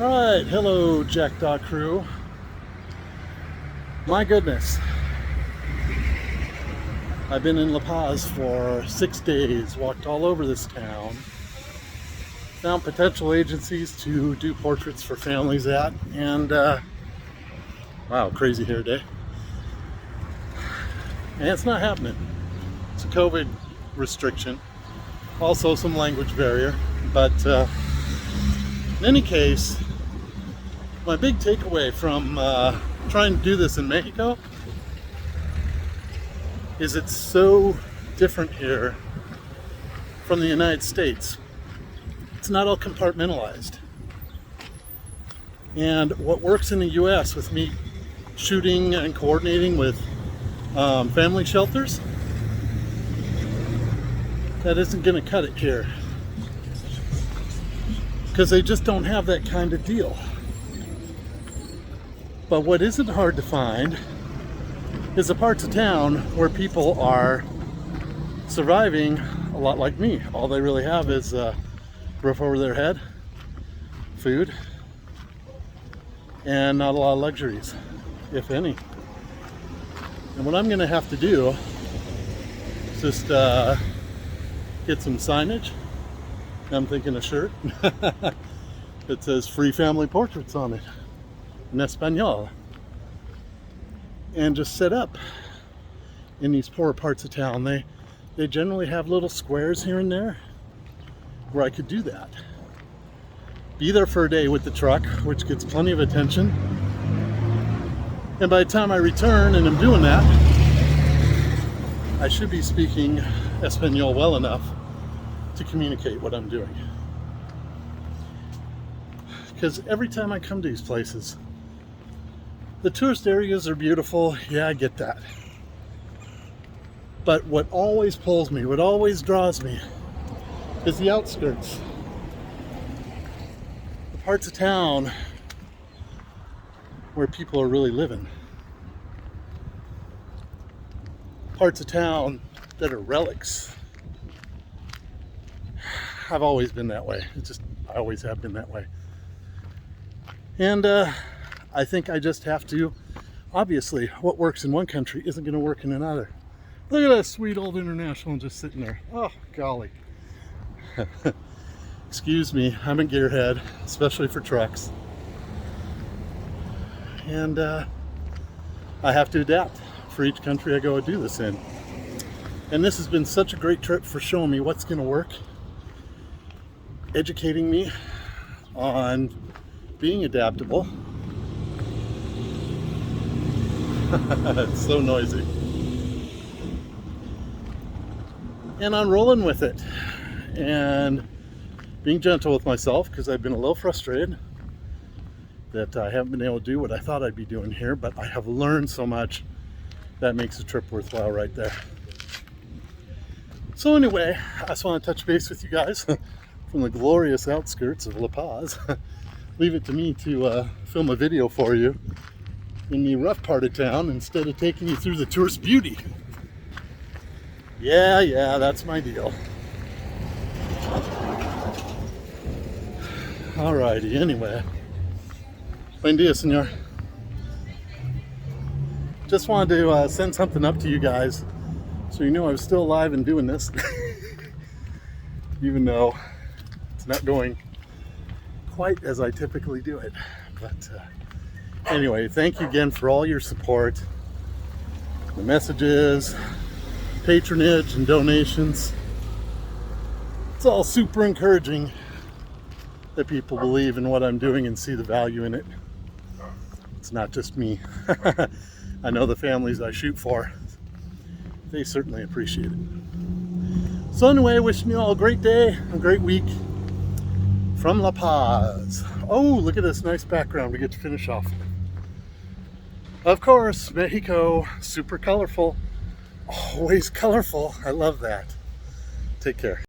Alright, hello Jackdaw crew. My goodness. I've been in La Paz for 6 days, walked all over this town, found potential agencies to do portraits for families at, and wow, crazy hair day. And it's not happening. It's a COVID restriction, also some language barrier, but in any case, my big takeaway from trying to do this in Mexico is it's so different here from the United States. It's not all compartmentalized. And what works in the US with me shooting and coordinating with family shelters, that isn't going to cut it here. Because they just don't have that kind of deal. But what isn't hard to find is the parts of town where people are surviving a lot like me. All they really have is a roof over their head, food, and not a lot of luxuries, if any. And what I'm going to have to do is just get some signage. I'm thinking a shirt that says free family portraits on it in Espanol, and just set up in these poorer parts of town. They generally have little squares here and there where I could do that. Be there for a day with the truck, which gets plenty of attention, and by the time I return and I'm doing that, I should be speaking Espanol well enough to communicate what I'm doing. Because every time I come to these places, the tourist areas are beautiful, yeah, I get that. But what always pulls me, what always draws me, is the outskirts. The parts of town where people are really living. Parts of town that are relics. I've always been that way. I always have been that way. And I think I just have to, obviously, what works in one country isn't going to work in another. Look at that sweet old International just sitting there. Oh, golly. Excuse me, I'm a gearhead, especially for trucks. And I have to adapt for each country I go and do this in. And this has been such a great trip for showing me what's going to work, educating me on being adaptable. It's so noisy. And I'm rolling with it and being gentle with myself, because I've been a little frustrated that I haven't been able to do what I thought I'd be doing here, but I have learned so much that makes the trip worthwhile right there. So anyway, I just want to touch base with you guys from the glorious outskirts of La Paz. Leave it to me to film a video for you in the rough part of town instead of taking you through the tourist beauty. Yeah, that's my deal. Alrighty, anyway. Buen dia, senor. Just wanted to send something up to you guys so you know I was still alive and doing this. Even though it's not going quite as I typically do it. But anyway, thank you again for all your support, the messages, patronage, and donations. It's all super encouraging that people believe in what I'm doing and see the value in it. It's not just me. I know the families I shoot for, they certainly appreciate it. So anyway, wishing you all a great day, a great week from La Paz. Oh, look at this nice background we get to finish off. Of course, Mexico, super colorful. Always colorful. I love that. Take care.